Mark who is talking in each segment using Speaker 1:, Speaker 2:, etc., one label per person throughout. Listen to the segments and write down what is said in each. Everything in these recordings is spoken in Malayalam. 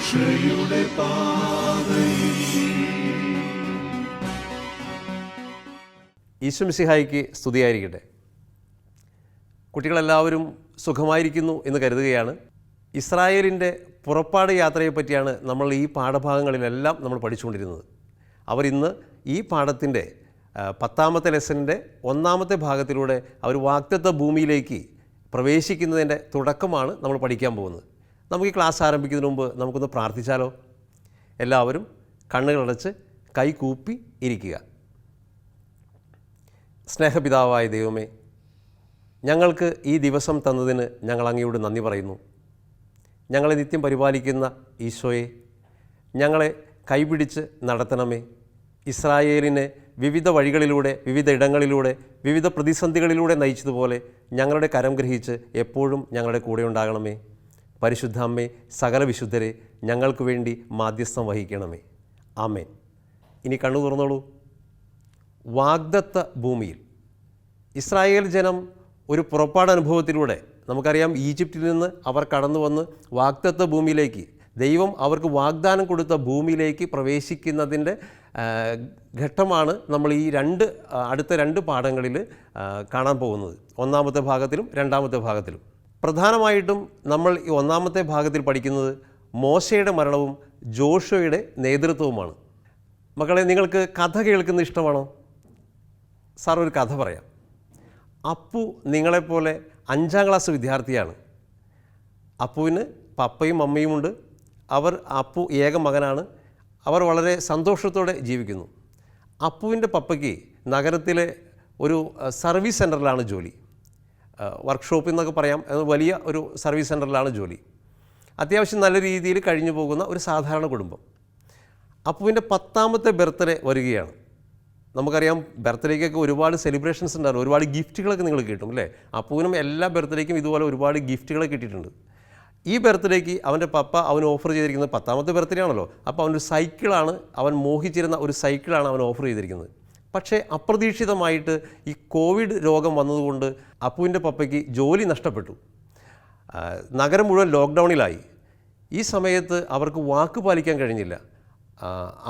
Speaker 1: രക്ഷയുടെ പാതയിൽ.
Speaker 2: ഈശോ മിശിഹായ്ക്ക് സ്തുതിയായിരിക്കട്ടെ. കുട്ടികളെല്ലാവരും സുഖമായിരിക്കുന്നു എന്ന് കരുതുകയാണ്. ഇസ്രായേലിൻ്റെ പുറപ്പാട് യാത്രയെപ്പറ്റിയാണ് നമ്മൾ ഈ പാഠഭാഗങ്ങളിലെല്ലാം നമ്മൾ പഠിച്ചുകൊണ്ടിരുന്നത്. അവരിന്ന് ഈ പാഠത്തിൻ്റെ 10ാമത്തെ ലെസണിൻ്റെ 1ാമത്തെ ഭാഗത്തിലൂടെ അവർ വാഗ്ദത്ത ഭൂമിയിലേക്ക് പ്രവേശിക്കുന്നതിൻ്റെ തുടക്കമാണ് നമ്മൾ പഠിക്കാൻ പോകുന്നത്. നമുക്ക് ഈ ക്ലാസ് ആരംഭിക്കുന്നതിന് മുമ്പ് നമുക്കൊന്ന് പ്രാർത്ഥിച്ചാലോ? എല്ലാവരും കണ്ണുകളടച്ച് കൈകൂപ്പി ഇരിക്കുക. സ്നേഹപിതാവായ ദൈവമേ, ഞങ്ങൾക്ക് ഈ ദിവസം തന്നതിന് ഞങ്ങൾ അങ്ങയോട് നന്ദി പറയുന്നു. ഞങ്ങളെ നിത്യം പരിപാലിക്കുന്ന ഈശോയെ, ഞങ്ങളെ കൈപിടിച്ച് നടത്തണമേ. ഇസ്രായേലിനെ വിവിധ വഴികളിലൂടെ, വിവിധ ഇടങ്ങളിലൂടെ, വിവിധ പ്രതിസന്ധികളിലൂടെ നയിച്ചതുപോലെ ഞങ്ങളുടെ കരം ഗ്രഹിച്ച് എപ്പോഴും ഞങ്ങളുടെ കൂടെ ഉണ്ടാകണമേ. പരിശുദ്ധ അമ്മേ, സകല വിശുദ്ധരെ ഞങ്ങൾക്ക് വേണ്ടി മാധ്യസ്ഥം വഹിക്കണമേ. ആമേൻ. ഇനി കണ്ണു തുറന്നോളൂ. വാഗ്ദത്ത ഭൂമിയിൽ ഇസ്രായേൽ ജനം ഒരു പുറപ്പാട് അനുഭവത്തിലൂടെ, നമുക്കറിയാം ഈജിപ്തിൽ നിന്ന് അവർ കടന്നു വന്ന് വാഗ്ദത്ത ഭൂമിയിലേക്ക്, ദൈവം അവർക്ക് വാഗ്ദാനം കൊടുത്ത ഭൂമിയിലേക്ക് പ്രവേശിക്കുന്നതിൻ്റെ ഘട്ടമാണ് നമ്മൾ ഈ അടുത്ത രണ്ട് പാഠങ്ങളിൽ കാണാൻ പോകുന്നത്. 1ാമത്തെ ഭാഗത്തിലും 2ാമത്തെ ഭാഗത്തിലും. പ്രധാനമായിട്ടും നമ്മൾ ഈ 1ാമത്തെ ഭാഗത്തിൽ പഠിക്കുന്നത് മോശയുടെ മരണവും ജോഷുവയുടെ നേതൃത്വവുമാണ്. മക്കളെ, നിങ്ങൾക്ക് കഥ കേൾക്കുന്ന ഇഷ്ടമാണോ? സാർ, ഒരു കഥ പറയാം. അപ്പു നിങ്ങളെപ്പോലെ 5ാം ക്ലാസ് വിദ്യാർത്ഥിയാണ്. അപ്പുവിന് പപ്പയും അമ്മയുമുണ്ട്. അപ്പു ഏക മകനാണ്. അവർ വളരെ സന്തോഷത്തോടെ ജീവിക്കുന്നു. അപ്പുവിൻ്റെ പപ്പയ്ക്ക് നഗരത്തിലെ ഒരു സർവീസ് സെൻറ്ററിലാണ് ജോലി. വർക്ക്ഷോപ്പിൽ നിന്നൊക്കെ പറയാം, വലിയ ഒരു സർവീസ് സെൻറ്ററിലാണ് ജോലി. അത്യാവശ്യം നല്ല രീതിയിൽ കഴിഞ്ഞു പോകുന്ന ഒരു സാധാരണ കുടുംബം. അപ്പുവിൻ്റെ 10ാമത്തെ ബർത്ത്ഡേ വരികയാണ്. നമുക്കറിയാം, ബർത്ത്ഡേക്കൊക്കെ ഒരുപാട് സെലിബ്രേഷൻസ് ഉണ്ടായിരുന്നു, ഒരുപാട് ഗിഫ്റ്റുകളൊക്കെ നിങ്ങൾ കിട്ടും അല്ലേ? അപ്പൂവിനും എല്ലാ ബർത്ത്ഡേക്കും ഇതുപോലെ ഒരുപാട് ഗിഫ്റ്റുകൾ കിട്ടിയിട്ടുണ്ട്. ഈ ബർത്ത്ഡേക്ക് അവൻ്റെ പപ്പ അവന് ഓഫർ ചെയ്തിരിക്കുന്നത്, 10ാമത്തെ ബർത്ത്ഡേ ആണല്ലോ, അപ്പോൾ അവനൊരു സൈക്കിളാണ്, അവൻ മോഹിച്ചിരുന്ന ഒരു സൈക്കിളാണ് അവൻ ഓഫർ ചെയ്തിരിക്കുന്നത്. പക്ഷേ അപ്രതീക്ഷിതമായിട്ട് ഈ കോവിഡ് രോഗം വന്നതുകൊണ്ട് അപ്പുവിൻ്റെ പപ്പയ്ക്ക് ജോലി നഷ്ടപ്പെട്ടു. നഗരം മുഴുവൻ ലോക്ക്ഡൗണിലായി. ഈ സമയത്ത് അവർക്ക് വാക്ക് പാലിക്കാൻ കഴിഞ്ഞില്ല.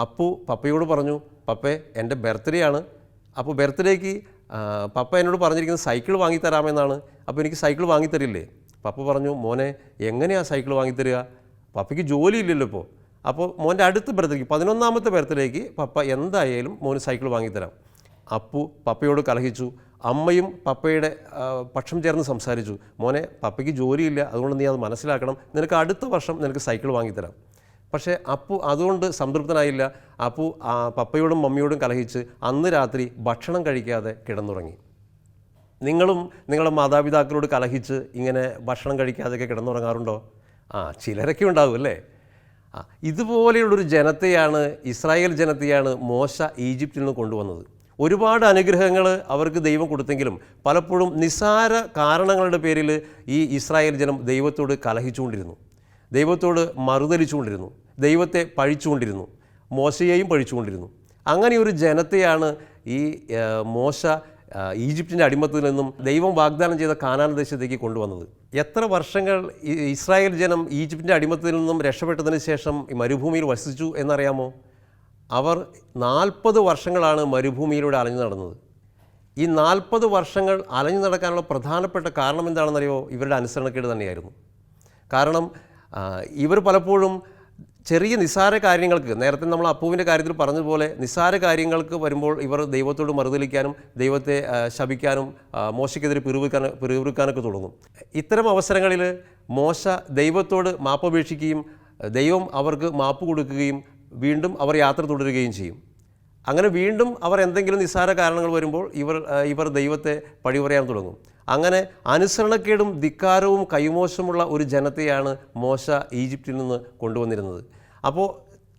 Speaker 2: അപ്പു പപ്പയോട് പറഞ്ഞു, പപ്പേ, എൻ്റെ ബർത്ത്ഡേ ആണ്. അപ്പോൾ ബർത്ത്ഡേക്ക് പപ്പ എന്നോട് പറഞ്ഞിരിക്കുന്നത് സൈക്കിൾ വാങ്ങിത്തരാമെന്നാണ്. അപ്പോൾ എനിക്ക് സൈക്കിൾ വാങ്ങിത്തരില്ലേ? പപ്പ പറഞ്ഞു, മോനെ, എങ്ങനെയാണ് സൈക്കിൾ വാങ്ങിത്തരിക? പപ്പയ്ക്ക് ജോലി ഇല്ലല്ലോ ഇപ്പോൾ. അപ്പോൾ മോൻ്റെ അടുത്ത ബർത്ത്ഡേക്ക്, 11ാമത്തെ ബർത്ത്ഡേക്ക് പപ്പ എന്തായാലും മോന് സൈക്കിൾ വാങ്ങിത്തരാം. അപ്പു പപ്പയോട് കലഹിച്ചു. അമ്മയും പപ്പയുടെ പക്ഷം ചേർന്ന് സംസാരിച്ചു. മോനെ, പപ്പയ്ക്ക് ജോലിയില്ല, അതുകൊണ്ട് നീ അത് മനസ്സിലാക്കണം. നിനക്ക് അടുത്ത വർഷം നിനക്ക് സൈക്കിൾ വാങ്ങിത്തരാം. പക്ഷേ അപ്പു അതുകൊണ്ട് സംതൃപ്തനായില്ല. അപ്പു പപ്പയോടും മമ്മിയോടും കലഹിച്ച് അന്ന് രാത്രി ഭക്ഷണം കഴിക്കാതെ കിടന്നുറങ്ങി. നിങ്ങളും നിങ്ങളുടെ മാതാപിതാക്കളോട് കലഹിച്ച് ഇങ്ങനെ ഭക്ഷണം കഴിക്കാതെയൊക്കെ കിടന്നുറങ്ങാറുണ്ടോ? ചിലരൊക്കെ ഉണ്ടാവും അല്ലേ? ഇതുപോലെയുള്ളൊരു ജനത്തെയാണ്, ഇസ്രായേൽ ജനത്തെയാണ് മോശ ഈജിപ്തിൽ നിന്ന് കൊണ്ടുവന്നത്. ഒരുപാട് അനുഗ്രഹങ്ങൾ അവർക്ക് ദൈവം കൊടുത്തെങ്കിലും പലപ്പോഴും നിസ്സാര കാരണങ്ങളുടെ പേരിൽ ഈ ഇസ്രായേൽ ജനം ദൈവത്തോട് കലഹിച്ചുകൊണ്ടിരുന്നു, ദൈവത്തോട് മറുതലിച്ചുകൊണ്ടിരുന്നു, ദൈവത്തെ പഴിച്ചുകൊണ്ടിരുന്നു, മോശയെയും പഴിച്ചുകൊണ്ടിരുന്നു. അങ്ങനെ ഒരു ജനത്തെയാണ് ഈ മോശ ഈജിപ്തിൻ്റെ അടിമത്തിൽ നിന്നും ദൈവം വാഗ്ദാനം ചെയ്ത കാനാൻ ദേശത്തേക്ക് കൊണ്ടുവന്നത്. എത്ര വർഷങ്ങൾ ഇസ്രായേൽ ജനം ഈജിപ്തിൻ്റെ അടിമത്തിൽ നിന്നും രക്ഷപ്പെട്ടതിന് ശേഷം ഈ മരുഭൂമിയിൽ വസിച്ചു എന്നറിയാമോ? അവർ 40 വർഷങ്ങളാണ് മരുഭൂമിയിലൂടെ അലഞ്ഞു നടന്നത്. ഈ 40 വർഷങ്ങൾ അലഞ്ഞു നടക്കാനുള്ള പ്രധാനപ്പെട്ട കാരണം എന്താണെന്നറിയോ? ഇവരുടെ അനുസരണക്കേട് തന്നെയായിരുന്നു. കാരണം ഇവർ പലപ്പോഴും ചെറിയ നിസ്സാര കാര്യങ്ങൾക്ക്, നേരത്തെ നമ്മൾ അപ്പുവിൻ്റെ കാര്യത്തിൽ പറഞ്ഞതുപോലെ, നിസ്സാര കാര്യങ്ങൾക്ക് വരുമ്പോൾ ഇവർ ദൈവത്തോട് മറുതലിക്കാനും ദൈവത്തെ ശപിക്കാനും മോശയ്ക്കെതിരെ പിറുവിറുക്കാനൊക്കെ തുടങ്ങും. ഇത്തരം അവസരങ്ങളിൽ മോശ ദൈവത്തോട് മാപ്പപേക്ഷിക്കുകയും ദൈവം അവർക്ക് മാപ്പ് കൊടുക്കുകയും വീണ്ടും അവർ യാത്ര തുടരുകയും ചെയ്യും. അങ്ങനെ വീണ്ടും അവർ എന്തെങ്കിലും നിസ്സാര കാരണങ്ങൾ വരുമ്പോൾ ഇവർ ദൈവത്തെ പഴി പറയാൻ തുടങ്ങും. അങ്ങനെ അനുസരണക്കേടും ധിക്കാരവും കൈമോശമുള്ള ഒരു ജനത്തെയാണ് മോശ ഈജിപ്തിൽ നിന്ന് കൊണ്ടുവന്നിരുന്നത്. അപ്പോൾ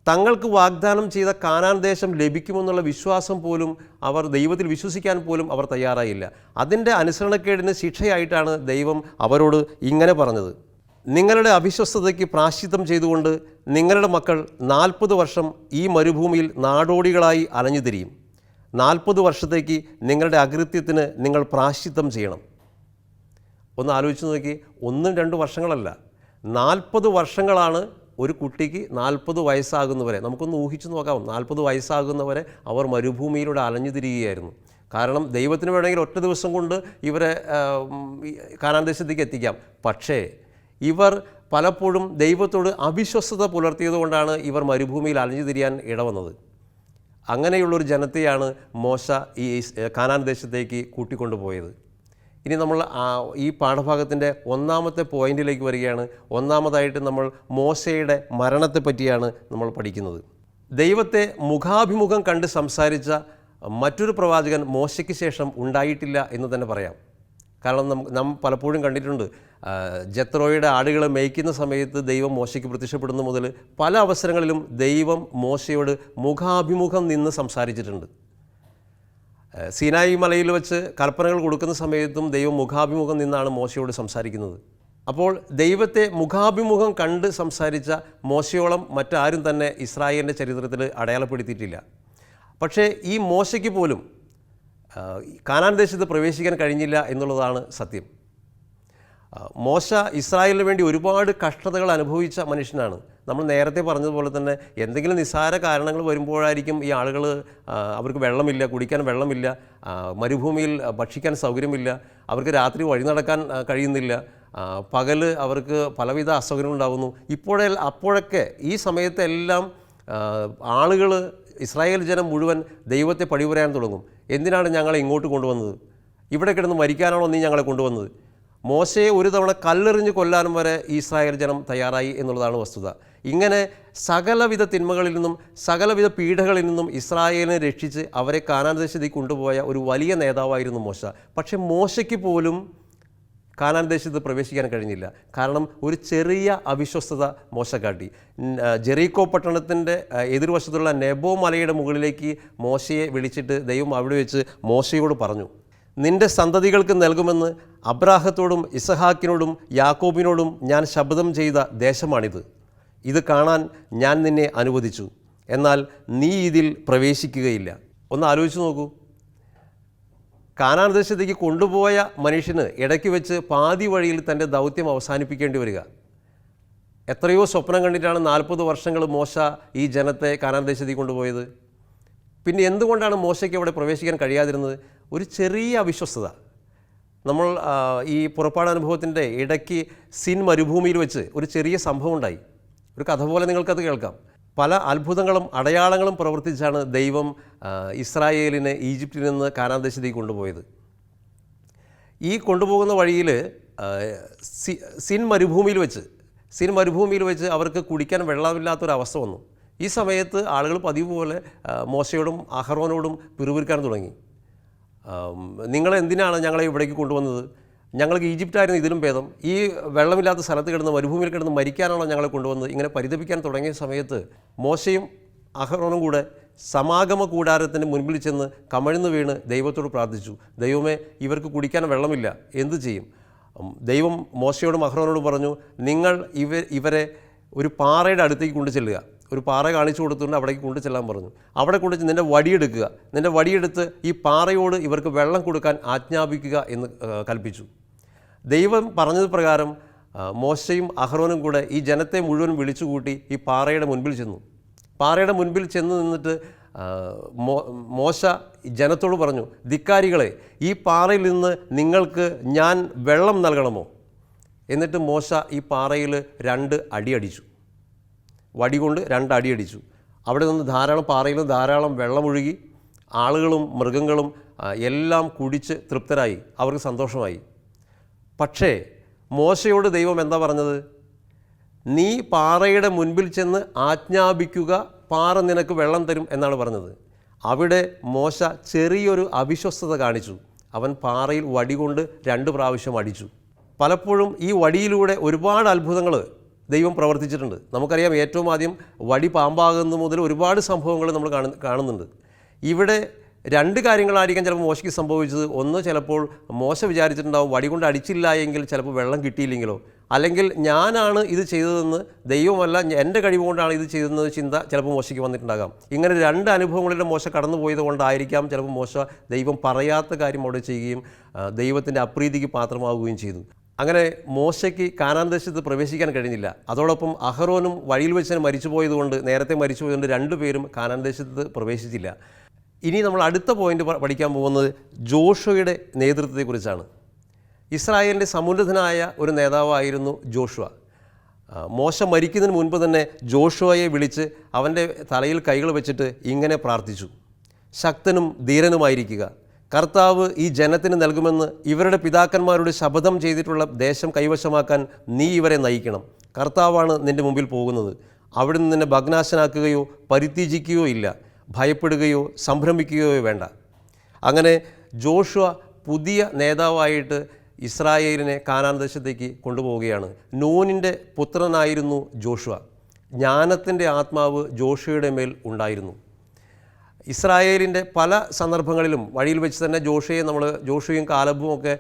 Speaker 2: തങ്ങൾക്ക് വാഗ്ദാനം ചെയ്ത കാനാൻ ദേശം ലഭിക്കുമെന്നുള്ള വിശ്വാസം പോലും, അവർ ദൈവത്തിൽ വിശ്വസിക്കാൻ പോലും അവർ തയ്യാറായില്ല. അതിൻ്റെ അനുസരണക്കേടിന് ശിക്ഷയായിട്ടാണ് ദൈവം അവരോട് ഇങ്ങനെ പറഞ്ഞത്: നിങ്ങളുടെ അവിശ്വസ്തതയ്ക്ക് പ്രാശ്ചിത്തം ചെയ്തുകൊണ്ട് നിങ്ങളുടെ മക്കൾ 40 വർഷം ഈ മരുഭൂമിയിൽ നാടോടികളായി അലഞ്ഞു തിരിയും. 40 വർഷത്തേക്ക് നിങ്ങളുടെ അകൃത്യത്തിന് നിങ്ങൾ പ്രാശ്ചിത്തം ചെയ്യണം. ഒന്ന് ആലോചിച്ച് നോക്കി, 1-2 വർഷങ്ങളല്ല, 40 വർഷങ്ങളാണ് ഒരു കുട്ടിക്ക് 40 വയസ്സാകുന്നവരെ, നമുക്കൊന്ന് ഊഹിച്ചു നോക്കാം, 40 വയസ്സാകുന്നവരെ അവർ മരുഭൂമിയിലൂടെ അലഞ്ഞു തിരികുകയായിരുന്നു. കാരണം ദൈവത്തിന് വേണമെങ്കിൽ ഒറ്റ ദിവസം കൊണ്ട് ഇവരെ കാനാൻ ദേശത്തേക്ക് എത്തിക്കാം. പക്ഷേ ഇവർ പലപ്പോഴും ദൈവത്തോട് അവിശ്വസ്തത പുലർത്തിയതുകൊണ്ടാണ് ഇവർ മരുഭൂമിയിൽ അലഞ്ഞു തിരിയാൻ ഇടവന്നത്. അങ്ങനെയുള്ളൊരു ജനത്തെയാണ് മോശ ഈ കാനാൻ ദേശത്തേക്ക് കൂട്ടിക്കൊണ്ടുപോയത്. ഇനി നമ്മൾ ഈ പാഠഭാഗത്തിൻ്റെ ഒന്നാമത്തെ പോയിന്റിലേക്ക് വരികയാണ്. ഒന്നാമതായിട്ട് നമ്മൾ മോശയുടെ മരണത്തെ പറ്റിയാണ് നമ്മൾ പഠിക്കുന്നത്. ദൈവത്തെ മുഖാഭിമുഖം കണ്ട് സംസാരിച്ച മറ്റൊരു പ്രവാചകൻ മോശയ്ക്ക് ശേഷം ഉണ്ടായിട്ടില്ല എന്ന് തന്നെ പറയാം. കാരണം നാം പലപ്പോഴും കണ്ടിട്ടുണ്ട്, ജത്രോയുടെ ആടുകളെ മേയ്ക്കുന്ന സമയത്ത് ദൈവം മോശയ്ക്ക് പ്രത്യക്ഷപ്പെടുന്ന മുതൽ പല അവസരങ്ങളിലും ദൈവം മോശയോട് മുഖാഭിമുഖം നിന്ന് സംസാരിച്ചിട്ടുണ്ട്. സീനായി മലയിൽ വെച്ച് കൽപ്പനകൾ കൊടുക്കുന്ന സമയത്തും ദൈവം മുഖാഭിമുഖം നിന്നാണ് മോശയോട് സംസാരിക്കുന്നത്. അപ്പോൾ ദൈവത്തെ മുഖാഭിമുഖം കണ്ട് സംസാരിച്ച മോശയോളം മറ്റാരും തന്നെ ഇസ്രായേലിൻ്റെ ചരിത്രത്തിൽ അടയാളപ്പെടുത്തിയിട്ടില്ല. പക്ഷേ ഈ മോശയ്ക്ക് പോലും കാനാൻ ദേശത്ത് പ്രവേശിക്കാൻ കഴിഞ്ഞില്ല എന്നുള്ളതാണ് സത്യം. മോശ ഇസ്രായേലിന് വേണ്ടി ഒരുപാട് കഷ്ടതകൾ അനുഭവിച്ച മനുഷ്യനാണ്. നമ്മൾ നേരത്തെ പറഞ്ഞതുപോലെ തന്നെ എന്തെങ്കിലും നിസ്സാര കാരണങ്ങൾ വരുമ്പോഴായിരിക്കും ഈ ആളുകൾ, അവർക്ക് വെള്ളമില്ല, കുടിക്കാൻ വെള്ളമില്ല, മരുഭൂമിയിൽ ഭക്ഷിക്കാൻ സൗകര്യമില്ല, അവർക്ക് രാത്രി വഴി നടക്കാൻ കഴിയുന്നില്ല, പകൽ അവർക്ക് പലവിധ അസൗകര്യങ്ങളുണ്ടാകുന്നു. അപ്പോഴൊക്കെ ഈ സമയത്തെല്ലാം ആളുകൾ, ഇസ്രായേൽ ജനം മുഴുവൻ ദൈവത്തെ പഴി പറയാൻ തുടങ്ങും. എന്തിനാണ് ഞങ്ങളെ ഇങ്ങോട്ട് കൊണ്ടുവന്നത്? ഇവിടെ കിടന്ന് മരിക്കാനാണോ നീ ഞങ്ങളെ കൊണ്ടുവന്നത്? മോശയെ ഒരു തവണ കല്ലെറിഞ്ഞ് കൊല്ലാനും വരെ ഇസ്രായേൽ ജനം തയ്യാറായി എന്നുള്ളതാണ് വസ്തുത. ഇങ്ങനെ സകലവിധ തിന്മകളിൽ നിന്നും സകലവിധ പീഡകളിൽ നിന്നും ഇസ്രായേലിനെ രക്ഷിച്ച് അവരെ കാനാൻ ദേശത്തേക്ക് കൊണ്ടുപോയ ഒരു വലിയ നേതാവായിരുന്നു മോശ. പക്ഷേ മോശയ്ക്ക് പോലും കാനാൻ ദേശത്ത് പ്രവേശിക്കാൻ കഴിഞ്ഞില്ല. കാരണം ഒരു ചെറിയ അവിശ്വസ്തത മോശ കാട്ടി. ജെറീക്കോ പട്ടണത്തിൻ്റെ എതിർവശത്തുള്ള നെബോ മലയുടെ മുകളിലേക്ക് മോശയെ വിളിച്ചിട്ട് ദൈവം അവിടെ വെച്ച് മോശയോട് പറഞ്ഞു, നിൻ്റെ സന്തതികൾക്ക് നൽകുമെന്ന് അബ്രാഹത്തോടും ഇസഹാക്കിനോടും യാക്കോബിനോടും ഞാൻ ശപഥം ചെയ്ത ദേശമാണിത്. ഇത് കാണാൻ ഞാൻ നിന്നെ അനുവദിച്ചു, എന്നാൽ നീ ഇതിൽ പ്രവേശിക്കുകയില്ല. ഒന്ന് ആലോചിച്ച് നോക്കൂ. കാനാൻ ദേശത്തേക്ക് കൊണ്ടുപോയ മനുഷ്യന് ഇടയ്ക്ക് വെച്ച് പാതി വഴിയിൽ തൻ്റെ ദൗത്യം അവസാനിപ്പിക്കേണ്ടി വരിക. എത്രയോ സ്വപ്നം കണ്ടിട്ടാണ് 40 വർഷങ്ങൾ മോശ ഈ ജനത്തെ കാനാൻ ദേശത്തേക്ക് കൊണ്ടുപോയത്. പിന്നെ എന്തുകൊണ്ടാണ് മോശയ്ക്ക് അവിടെ പ്രവേശിക്കാൻ കഴിയാതിരുന്നത്? ഒരു ചെറിയ അവിശ്വസ്തത. നമ്മൾ ഈ പുറപ്പാടനുഭവത്തിൻ്റെ ഇടയ്ക്ക് സിൻ മരുഭൂമിയിൽ വെച്ച് ഒരു ചെറിയ സംഭവം ഉണ്ടായി. ഒരു കഥ പോലെ നിങ്ങൾക്കത് കേൾക്കാം. പല അത്ഭുതങ്ങളും അടയാളങ്ങളും പ്രവർത്തിച്ചാണ് ദൈവം ഇസ്രായേലിനെ ഈജിപ്തിൽ നിന്ന് കാനാൻ ദേശത്തേക്ക് കൊണ്ടുപോയത്. ഈ കൊണ്ടുപോകുന്ന വഴിയിൽ സിൻ മരുഭൂമിയിൽ വെച്ച് അവർക്ക് കുടിക്കാൻ വെള്ളമില്ലാത്തൊരവസ്ഥ വന്നു. ഈ സമയത്ത് ആളുകൾ പതിവ് പോലെ മോശയോടും അഹറോനോടും പിറുപിറുക്കാൻ തുടങ്ങി. നിങ്ങൾ എന്തിനാണ് ഞങ്ങളെ ഇവിടേക്ക് കൊണ്ടുവന്നത്? ഞങ്ങൾക്ക് ഈജിപ്റ്റായിരുന്നു ഇതിലും ഭേദം. ഈ വെള്ളമില്ലാത്ത സ്ഥലത്ത് കിടന്ന് മരുഭൂമിയിൽ കിടന്ന് മരിക്കാനാണോ ഞങ്ങളെ കൊണ്ടുവന്നത്? ഇങ്ങനെ പരിതപിക്കാൻ തുടങ്ങിയ സമയത്ത് മോശയും അഹറോനും കൂടെ സമാഗമ കൂടാരത്തിന് മുൻപിൽ ചെന്ന് കമഴ്ന്നു വീണ് ദൈവത്തോട് പ്രാർത്ഥിച്ചു, ദൈവമേ, ഇവർക്ക് കുടിക്കാൻ വെള്ളമില്ല, എന്തു ചെയ്യും? ദൈവം മോശയോടും അഹറോനോടും പറഞ്ഞു, നിങ്ങൾ ഇവരെ ഒരു പാറയുടെ അടുത്തേക്ക് കൊണ്ടു ചെല്ലുക. ഒരു പാറ കാണിച്ചു കൊടുത്തുകൊണ്ട് അവിടേക്ക് കൊണ്ടു ചെല്ലാൻ പറഞ്ഞു. അവിടെ കൊണ്ടുവച്ച് നിൻ്റെ വടിയെടുക്കുക, നിൻ്റെ വടിയെടുത്ത് ഈ പാറയോട് ഇവർക്ക് വെള്ളം കൊടുക്കാൻ ആജ്ഞാപിക്കുക എന്ന് കൽപ്പിച്ചു. ദൈവം പറഞ്ഞത് പ്രകാരം മോശയും അഹറോനും കൂടെ ഈ ജനത്തെ മുഴുവൻ വിളിച്ചുകൂട്ടി ഈ പാറയുടെ മുൻപിൽ ചെന്നു. പാറയുടെ മുൻപിൽ ചെന്ന് നിന്നിട്ട് മോശ ജനത്തോട് പറഞ്ഞു, ധിക്കാരികളെ, ഈ പാറയിൽ നിന്ന് നിങ്ങൾക്ക് ഞാൻ വെള്ളം നൽകണമോ? എന്നിട്ട് മോശ ഈ പാറയിൽ 2 അടി അടിച്ചു. വടി കൊണ്ട് 2 അടി അടിച്ചു. അവിടെ നിന്ന് പാറയിൽ നിന്ന് ധാരാളം വെള്ളമൊഴുകി. ആളുകളും മൃഗങ്ങളും എല്ലാം കുടിച്ച് തൃപ്തരായി, അവർക്ക് സന്തോഷമായി. പക്ഷേ മോശയോട് ദൈവം എന്താ പറഞ്ഞത്? നീ പാറയുടെ മുൻപിൽ ചെന്ന് ആജ്ഞാപിക്കുക, പാറ നിനക്ക് വെള്ളം തരും എന്നാണ് പറഞ്ഞത്. അവിടെ മോശ ചെറിയൊരു അവിശ്വസ്തത കാണിച്ചു. അവൻ പാറയിൽ വടി കൊണ്ട് 2 പ്രാവശ്യം അടിച്ചു. പലപ്പോഴും ഈ വടിയിലൂടെ ഒരുപാട് അത്ഭുതങ്ങൾ ദൈവം പ്രവർത്തിച്ചിട്ടുണ്ട്. നമുക്കറിയാം, ഏറ്റവും ആദ്യം വടി പാമ്പാകുന്ന മുതൽ ഒരുപാട് സംഭവങ്ങൾ നമ്മൾ കാണുന്നുണ്ട്. ഇവിടെ 2 കാര്യങ്ങളായിരിക്കാം ചിലപ്പോൾ മോശയ്ക്ക് സംഭവിച്ചത്. ഒന്ന്, ചിലപ്പോൾ മോശ വിചാരിച്ചിട്ടുണ്ടാവും വടി കൊണ്ട് അടിച്ചില്ല എങ്കിൽ ചിലപ്പോൾ വെള്ളം കിട്ടിയില്ലെങ്കിലോ, അല്ലെങ്കിൽ ഞാനാണ് ഇത് ചെയ്തതെന്ന്, ദൈവമല്ല എൻ്റെ കഴിവ് കൊണ്ടാണ് ഇത് ചെയ്തതെന്ന് ചിന്ത ചിലപ്പോൾ മോശയ്ക്ക് വന്നിട്ടുണ്ടാകാം. ഇങ്ങനെ 2 അനുഭവങ്ങളിലെ മോശ കടന്നു പോയത് കൊണ്ടായിരിക്കാം ചിലപ്പോൾ മോശ ദൈവം പറയാത്ത കാര്യം അവിടെ ചെയ്യുകയും ദൈവത്തിൻ്റെ അപ്രീതിക്ക് പാത്രമാവുകയും ചെയ്തു. അങ്ങനെ മോശയ്ക്ക് കാനാൻ ദേശത്ത് പ്രവേശിക്കാൻ കഴിഞ്ഞില്ല. അതോടൊപ്പം അഹറോനും വഴിയിൽ വെച്ച് തന്നെ മരിച്ചുപോയതുകൊണ്ട്, നേരത്തെ മരിച്ചുപോയതുകൊണ്ട് രണ്ടുപേരും കാനാൻ ദേശത്ത് പ്രവേശിച്ചില്ല. ഇനി നമ്മൾ അടുത്ത പോയിന്റ് പഠിക്കാൻ പോകുന്നത് ജോഷുവയുടെ നേതൃത്വത്തെക്കുറിച്ചാണ്. ഇസ്രായേലിൻ്റെ സമുന്നതനായ ഒരു നേതാവായിരുന്നു ജോഷുവ. മോശ മരിക്കുന്നതിന് മുൻപ് തന്നെ ജോഷുവയെ വിളിച്ച് അവൻ്റെ തലയിൽ കൈകൾ വെച്ചിട്ട് ഇങ്ങനെ പ്രാർത്ഥിച്ചു: ശക്തനും ധീരനുമായിരിക്കുക, കർത്താവ് ഈ ജനത്തിന് നൽകുമെന്ന് ഇവരുടെ പിതാക്കന്മാരോട് ശപഥം ചെയ്തിട്ടുള്ള ദേശം കൈവശമാക്കാൻ നീ ഇവരെ നയിക്കണം. കർത്താവാണ് നിൻ്റെ മുമ്പിൽ പോകുന്നത്. അവിടുന്ന് നിന്നെ ഭഗ്നാശനാക്കുകയോ പരിത്യജിക്കുകയോ ഇല്ല. ഭയപ്പെടുകയോ സംഭ്രമിക്കുകയോ വേണ്ട. അങ്ങനെ ജോഷുവ പുതിയ നേതാവായിട്ട് ഇസ്രായേലിനെ കാനാൻ ദേശത്തേക്ക് കൊണ്ടുപോവുകയാണ്. നൂനിൻ്റെ പുത്രനായിരുന്നു ജോഷുവ. ജ്ഞാനത്തിൻ്റെ ആത്മാവ് ജോഷുവയുടെ മേൽ ഉണ്ടായിരുന്നു. ഇസ്രായേലിൻ്റെ പല സന്ദർഭങ്ങളിലും വഴിയിൽ വെച്ച് തന്നെ ജോഷുവയും കാലബും ഒക്കെ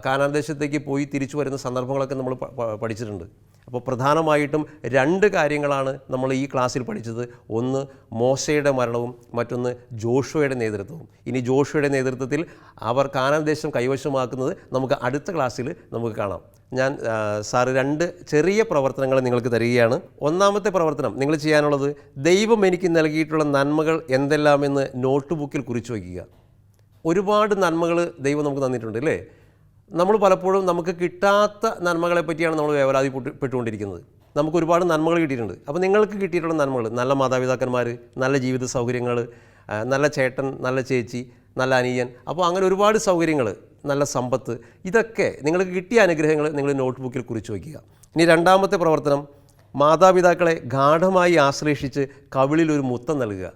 Speaker 2: കാനാൻ ദേശത്തേക്ക് പോയി തിരിച്ചു വരുന്ന സന്ദർഭങ്ങളൊക്കെ നമ്മൾ പഠിച്ചിട്ടുണ്ട്. അപ്പോൾ പ്രധാനമായിട്ടും രണ്ട് കാര്യങ്ങളാണ് നമ്മൾ ഈ ക്ലാസ്സിൽ പഠിച്ചത്. ഒന്ന് മോശയുടെ മരണവും മറ്റൊന്ന് ജോഷുവയുടെ നേതൃത്വവും. ഇനി ജോഷുവയുടെ നേതൃത്വത്തിൽ അവർ കാനാൻ ദേശം കൈവശമാക്കുന്നത് നമുക്ക് അടുത്ത ക്ലാസ്സിൽ നമുക്ക് കാണാം. ഞാൻ സാറ് രണ്ട് ചെറിയ പ്രവർത്തനങ്ങൾ നിങ്ങൾക്ക് തരികയാണ്. ഒന്നാമത്തെ പ്രവർത്തനം നിങ്ങൾ ചെയ്യാനുള്ളത്, ദൈവം എനിക്ക് നൽകിയിട്ടുള്ള നന്മകൾ എന്തെല്ലാമെന്ന് നോട്ട് ബുക്കിൽ കുറിച്ച് വയ്ക്കുക. ഒരുപാട് നന്മകൾ ദൈവം നമുക്ക് തന്നിട്ടുണ്ട് അല്ലേ? നമ്മൾ പലപ്പോഴും നമുക്ക് കിട്ടാത്ത നന്മകളെ പറ്റിയാണ് നമ്മൾ വേവലാതിപ്പെട്ടുകൊണ്ടിരിക്കുന്നത്. നമുക്ക് ഒരുപാട് നന്മകൾ കിട്ടിയിട്ടുണ്ട്. അപ്പോൾ നിങ്ങൾക്ക് കിട്ടിയിട്ടുള്ള നന്മകൾ, നല്ല മാതാപിതാക്കന്മാർ, നല്ല ജീവിത സൗകര്യങ്ങൾ, നല്ല ചേട്ടൻ, നല്ല ചേച്ചി, നല്ല അനിയൻ, അപ്പോൾ അങ്ങനെ ഒരുപാട് സൗകര്യങ്ങൾ, നല്ല സമ്പത്ത്, ഇതൊക്കെ നിങ്ങൾക്ക് കിട്ടിയ അനുഗ്രഹങ്ങൾ നിങ്ങൾ നോട്ട് ബുക്കിൽ കുറിച്ച് വയ്ക്കുക. ഇനി രണ്ടാമത്തെ പ്രവർത്തനം, മാതാപിതാക്കളെ ഗാഢമായി ആശ്ലേഷിച്ച് കവിളിൽ ഒരു മുത്തം നൽകുക.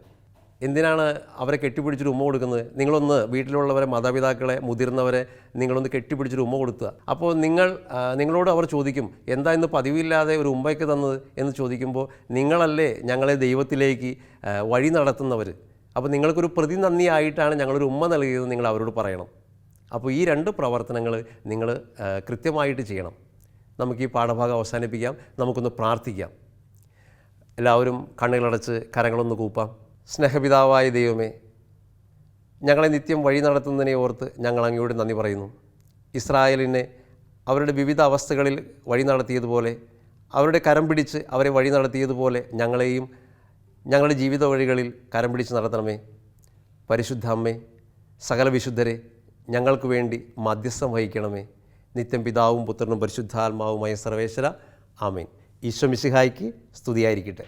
Speaker 2: എന്തിനാണ് അവരെ കെട്ടിപ്പിടിച്ചൊരു ഉമ്മ കൊടുക്കുന്നത്? നിങ്ങളൊന്ന് വീട്ടിലുള്ളവരെ, മാതാപിതാക്കളെ, മുതിർന്നവരെ നിങ്ങളൊന്ന് കെട്ടിപ്പിടിച്ചൊരു ഉമ്മ കൊടുക്കുക. അപ്പോൾ നിങ്ങളോട് അവർ ചോദിക്കും, എന്താ ഇന്ന് പതിവില്ലാതെ ഒരു ഉമ്മയ്ക്ക് തന്നത് എന്ന് ചോദിക്കുമ്പോൾ, നിങ്ങളല്ലേ ഞങ്ങളെ ദൈവത്തിലേക്ക് വഴി നടത്തുന്നവർ, അപ്പോൾ നിങ്ങൾക്കൊരു പ്രതിനന്ദിയായിട്ടാണ് ഞങ്ങളൊരു ഉമ്മ നൽകിയത് നിങ്ങൾ അവരോട് പറയണം. അപ്പോൾ ഈ രണ്ട് പ്രവർത്തനങ്ങൾ നിങ്ങൾ കൃത്യമായിട്ട് ചെയ്യണം. നമുക്ക് ഈ പാഠഭാഗം അവസാനിപ്പിക്കാം. നമുക്കൊന്ന് പ്രാർത്ഥിക്കാം. എല്ലാവരും കണ്ണുകളടച്ച് കരങ്ങളൊന്ന് കൂപ്പാം. സ്നേഹപിതാവായ ദൈവമേ, ഞങ്ങളെ നിത്യം വഴി നടത്തുന്നതിനെ ഓർത്ത് ഞങ്ങൾ അങ്ങയോട് നന്ദി പറയുന്നു. ഇസ്രായേലിനെ അവരുടെ വിവിധ അവസ്ഥകളിൽ വഴി നടത്തിയതുപോലെ, അവരുടെ കരം പിടിച്ച് അവരെ വഴി നടത്തിയതുപോലെ ഞങ്ങളെയും ഞങ്ങളുടെ ജീവിത വഴികളിൽ കരം പിടിച്ച് നടത്തണമേ. പരിശുദ്ധ അമ്മേ, സകല വിശുദ്ധരെ ഞങ്ങൾക്ക് വേണ്ടി മധ്യസ്ഥം വഹിക്കണമേ. നിത്യം പിതാവും പുത്രനും പരിശുദ്ധാത്മാവുമായ സർവേശ്വര, ആമേൻ. ഈശോ മിശിഹായ്ക്ക് സ്തുതിയായിരിക്കട്ടെ.